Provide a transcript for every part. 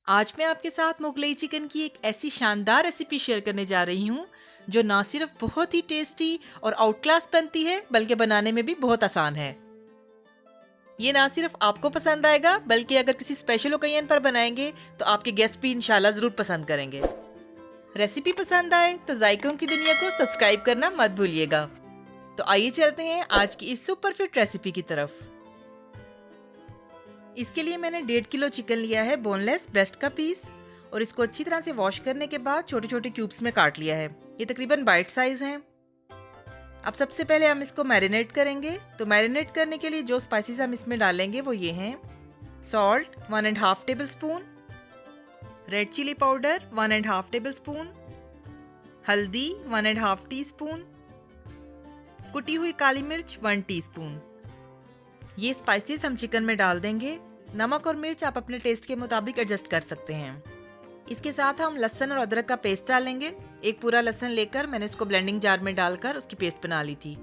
आज मैं आपके साथ मुगलई चिकन की एक ऐसी शानदार रेसिपी शेयर करने जा रही हूँ जो ना सिर्फ बहुत ही टेस्टी और आउट क्लास बनती है बल्कि बनाने में भी बहुत आसान है। ये ना सिर्फ आपको पसंद आएगा बल्कि अगर किसी स्पेशल ओकेजन पर बनाएंगे तो आपके गेस्ट भी इंशाल्लाह जरूर पसंद करेंगे। रेसिपी पसंद आए तो जायकों की दुनिया को सब्सक्राइब करना मत भूलिएगा। तो आइए चलते हैं आज की इस सुपर फिट रेसिपी की तरफ। इसके लिए मैंने 1.5 किलो चिकन लिया है, बोनलेस ब्रेस्ट का पीस, और इसको अच्छी तरह से वॉश करने के बाद छोटे छोटे क्यूब्स में काट लिया है। ये तकरीबन बाइट साइज हैं। अब सबसे पहले हम इसको मैरिनेट करेंगे। तो मैरिनेट करने के लिए जो स्पाइसेस हम इसमें डालेंगे वो ये हैं: salt 1.5 tablespoon, red chilli powder 1.5 tablespoon, हल्दी 1.5 टी स्पून, कुटी हुई काली मिर्च 1 टीस्पून। ये स्पाइसेस हम चिकन में डाल देंगे। नमक और मिर्च आप अपने टेस्ट के मुताबिक एडजस्ट कर सकते हैं। इसके साथ हम लहसुन और अदरक का पेस्ट डालेंगे। एक पूरा लहसुन लेकर मैंने उसको ब्लेंडिंग जार में डालकर उसकी पेस्ट बना ली थी,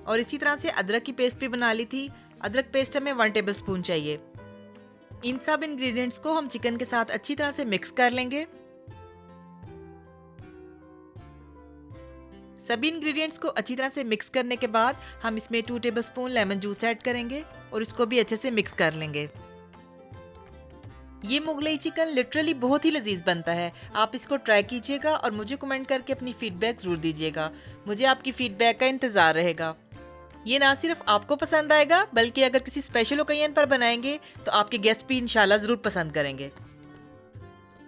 और इसी तरह से अदरक की पेस्ट भी बना ली थी। अदरक पेस्ट हमें 1 टेबल स्पून चाहिए। इन सब इंग्रेडिएंट्स को हम चिकन के साथ अच्छी तरह से मिक्स कर लेंगे। सभी इंग्रेडिएंट्स को अच्छी तरह से मिक्स करने के बाद हम इसमें 2 table spoon lemon juice add करेंगे और इसको भी अच्छे से मिक्स कर लेंगे। ये मुगलई चिकन लिटरली बहुत ही लजीज बनता है। आप इसको ट्राई कीजिएगा और मुझे कमेंट करके अपनी फीडबैक जरूर दीजिएगा। मुझे आपकी फीडबैक का इंतजार रहेगा। ये ना सिर्फ आपको पसंद आएगा बल्कि अगर किसी स्पेशल ओकेजन पर बनाएंगे तो आपके गेस्ट भी इंशाल्लाह जरूर पसंद करेंगे।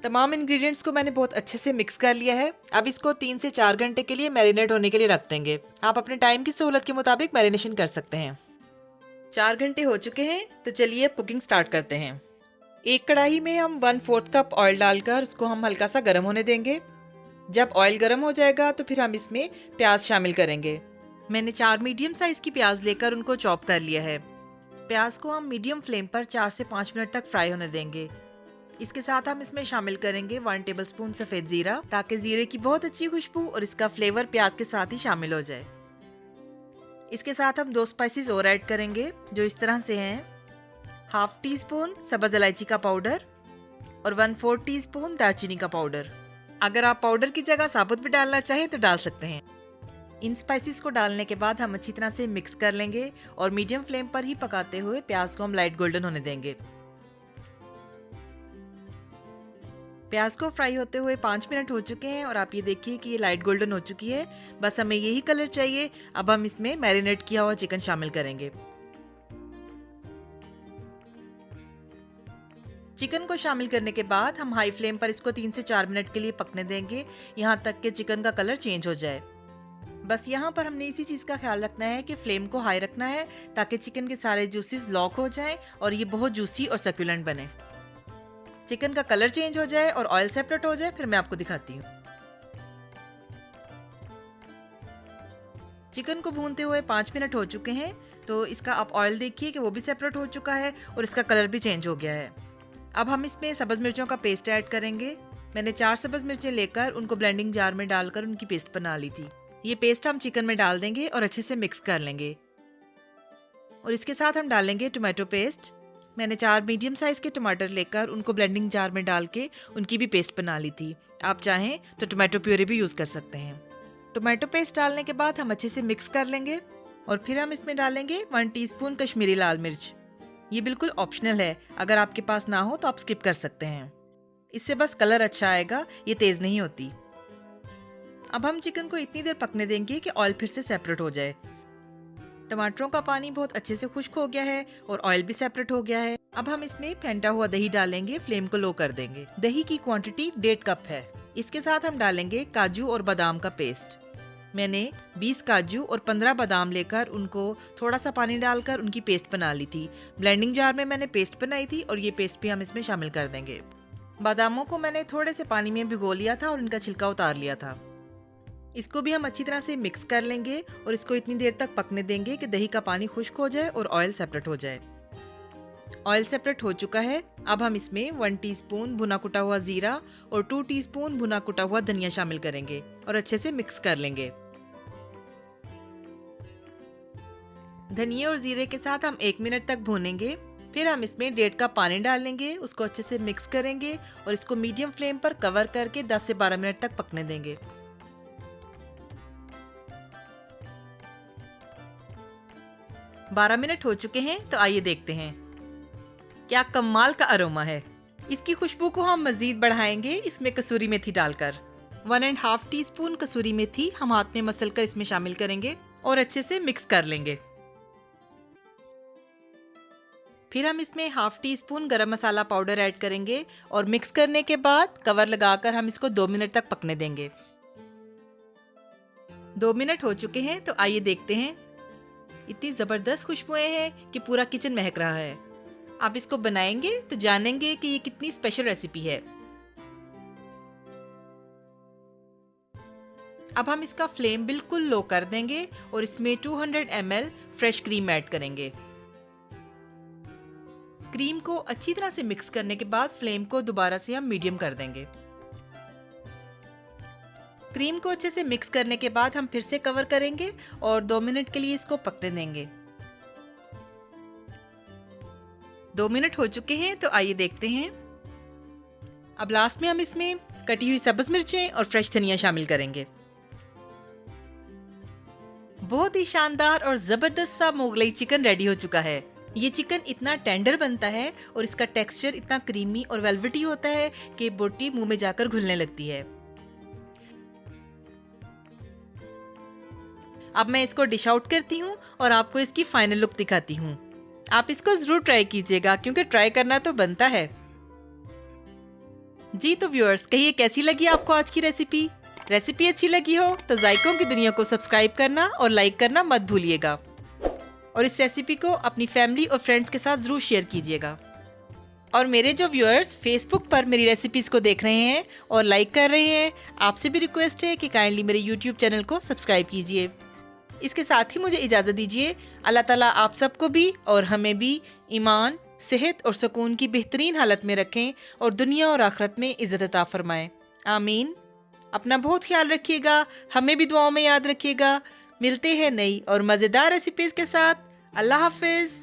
तमाम इंग्रेडिएंट्स को मैंने बहुत अच्छे से मिक्स कर लिया है। अब इसको 3 से 4 घंटे के लिए मैरिनेट होने के लिए रख देंगे। आप अपने टाइम की सहूलत के मुताबिक मैरिनेशन कर सकते हैं। 4 घंटे हो चुके हैं, तो चलिए अब कुकिंग स्टार्ट करते हैं। एक कढ़ाई में हम 1/4 कप ऑयल डालकर उसको हम हल्का सा गर्म होने देंगे। जब ऑयल गर्म हो जाएगा तो फिर हम इसमें प्याज शामिल करेंगे। मैंने 4 मीडियम साइज की प्याज लेकर उनको चॉप कर लिया है। प्याज को हम मीडियम फ्लेम पर 4 से 5 मिनट तक फ्राई होने देंगे। इसके साथ हम इसमें शामिल करेंगे 1 टेबल स्पून सफ़ेद ज़ीरा, ताकि ज़ीरे की बहुत अच्छी खुशबू और इसका फ्लेवर प्याज के साथ ही शामिल हो जाए। इसके साथ हम 2 स्पाइसेस और ऐड करेंगे जो इस तरह से हैं: 1/2 टीस्पून सब्ज़ इलायची का पाउडर और 1/4 टीस्पून दालचीनी का पाउडर। अगर आप पाउडर की जगह साबुत भी डालना चाहें तो डाल सकते हैं। इन स्पाइसेस को डालने के बाद हम अच्छी तरह से मिक्स कर लेंगे और मीडियम फ्लेम पर ही पकाते हुए प्याज को हम लाइट गोल्डन होने देंगे। प्याज को फ्राई होते हुए 5 मिनट हो चुके हैं और आप ये देखिए कि ये लाइट गोल्डन हो चुकी है। बस हमें यही कलर चाहिए। अब हम इसमें मैरिनेट किया हुआ चिकन शामिल करेंगे। चिकन को शामिल करने के बाद हम हाई फ्लेम पर इसको 3 से 4 मिनट के लिए पकने देंगे, यहाँ तक कि चिकन का कलर चेंज हो जाए। बस यहाँ पर हमने इसी चीज़ का ख्याल रखना है कि फ्लेम को हाई रखना है, ताकि चिकन के सारे जूसेस लॉक हो जाएं और ये बहुत जूसी और सक्यूलेंट बने। चिकन का कलर चेंज हो जाए और ऑयल सेपरेट हो जाए, फिर मैं आपको दिखाती हूँ। चिकन को भूनते हुए 5 मिनट हो चुके हैं, तो इसका आप ऑयल देखिए कि वो भी सेपरेट हो चुका है और इसका कलर भी चेंज हो गया है। अब हम इसमें सब्ज़ मिर्चों का पेस्ट ऐड करेंगे। मैंने 4 सब्ज़ मिर्चें लेकर उनको ब्लेंडिंग जार में डालकर उनकी पेस्ट बना ली थी। ये पेस्ट हम चिकन में डाल देंगे और अच्छे से मिक्स कर लेंगे। और इसके साथ हम डालेंगे टोमेटो पेस्ट। मैंने 4 मीडियम साइज़ के टमाटर लेकर उनको ब्लेंडिंग जार में डाल के उनकी भी पेस्ट बना ली थी। आप चाहें तो टोमेटो प्यूरी भी यूज़ कर सकते हैं। टोमेटो पेस्ट डालने के बाद हम अच्छे से मिक्स कर लेंगे और फिर हम इसमें डालेंगे 1 टीस्पून कश्मीरी लाल मिर्च। ये बिल्कुल ऑप्शनल है, अगर आपके पास ना हो तो आप स्किप कर सकते हैं। इससे बस कलर अच्छा आएगा, ये तेज़ नहीं होती। अब हम चिकन को इतनी देर पकने देंगे कि ऑयल फिर से सेपरेट हो जाए। टमाटरों का पानी बहुत अच्छे से खुश्क हो गया है और ऑयल भी सेपरेट हो गया है। अब हम इसमें फेंटा हुआ दही डालेंगे। फ्लेम को लो कर देंगे। दही की क्वांटिटी 1.5 कप है। इसके साथ हम डालेंगे काजू और बादाम का पेस्ट। मैंने 20 काजू और 15 बादाम लेकर उनको थोड़ा सा पानी डालकर उनकी पेस्ट बना ली थी। ब्लेंडिंग जार में मैंने पेस्ट बनाई थी और ये पेस्ट भी हम इसमें शामिल कर देंगे। बादामों को मैंने थोड़े से पानी में भिगो लिया था और इनका छिलका उतार लिया था। इसको भी हम अच्छी तरह से मिक्स कर लेंगे और इसको इतनी देर तक पकने देंगे कि दही का पानी खुश्क हो जाए और ऑयल सेपरेट हो जाए। ऑयल सेपरेट हो चुका है। अब हम इसमें 1 टीस्पून भुना कुटा हुआ जीरा और 2 टीस्पून भुना कुटा हुआ धनिया शामिल करेंगे और अच्छे से मिक्स कर लेंगे। धनिया और जीरे के साथ हम 1 मिनट तक भूनेंगे। फिर हम इसमें 1.5 कप पानी डाल लेंगे, उसको अच्छे से मिक्स करेंगे और इसको मीडियम फ्लेम पर कवर करके 10 से 12 मिनट तक पकने देंगे। 12 मिनट हो चुके हैं, तो आइए देखते हैं। क्या कमाल का अरोमा है। इसकी खुशबू को हम मजीद बढ़ाएंगे इसमें कसूरी मेथी डालकर। 1.5 टीस्पून कसूरी मेथी हम हाथ में मसल कर इसमें शामिल करेंगे और अच्छे से मिक्स कर लेंगे। फिर हम इसमें 1/2 टीस्पून गरम मसाला पाउडर ऐड करेंगे और मिक्स करने के बाद कवर लगाकर हम इसको 2 मिनट तक पकने देंगे। 2 मिनट हो चुके हैं, तो आइए देखते हैं। इतनी ज़बरदस्त खुशबुएं हैं कि पूरा किचन महक रहा है। आप इसको बनाएंगे तो जानेंगे कि ये कितनी स्पेशल रेसिपी है। अब हम इसका फ्लेम बिल्कुल लो कर देंगे और इसमें 200 ml फ्रेश क्रीम ऐड करेंगे। क्रीम को अच्छी तरह से मिक्स करने के बाद फ्लेम को दोबारा से हम मीडियम कर देंगे। क्रीम को अच्छे से मिक्स करने के बाद हम फिर से कवर करेंगे और 2 मिनट के लिए इसको पकने देंगे। 2 मिनट हो चुके हैं, तो आइए देखते हैं। अब लास्ट में हम इसमें कटी हुई सब्ज मिर्चें और फ्रेश धनिया शामिल करेंगे। बहुत ही शानदार और जबरदस्त सा मोगलाई चिकन रेडी हो चुका है। ये चिकन इतना टेंडर बनता है और इसका टेक्सचर इतना क्रीमी और वेलवेटी होता है कि बोटी मुंह में जाकर घुलने लगती है। अब मैं इसको डिश आउट करती हूँ और आपको इसकी फाइनल लुक दिखाती हूँ। आप इसको जरूर ट्राई कीजिएगा क्योंकि ट्राई करना तो बनता है। जी तो व्यूअर्स, कहिए कैसी लगी आपको आज की रेसिपी। रेसिपी अच्छी लगी हो तो जायकों की दुनिया को सब्सक्राइब करना और लाइक करना मत भूलिएगा और इस रेसिपी को अपनी फैमिली और फ्रेंड्स के साथ जरूर शेयर कीजिएगा। और मेरे जो व्यूअर्स फेसबुक पर मेरी रेसिपीज़ को देख रहे हैं और लाइक कर रहे हैं, आपसे भी रिक्वेस्ट है कि काइंडली मेरे यूट्यूब चैनल को सब्सक्राइब कीजिए। इसके साथ ही मुझे इजाज़त दीजिए। अल्लाह ताला आप सबको भी और हमें भी ईमान, सेहत और सुकून की बेहतरीन हालत में रखें और दुनिया और आखिरत में इज़्ज़त अता फरमाएं। आमीन। अपना बहुत ख्याल रखिएगा, हमें भी दुआओं में याद रखिएगा। मिलते हैं नई और मज़ेदार रेसिपीज़ के साथ। अल्लाह हाफिज़।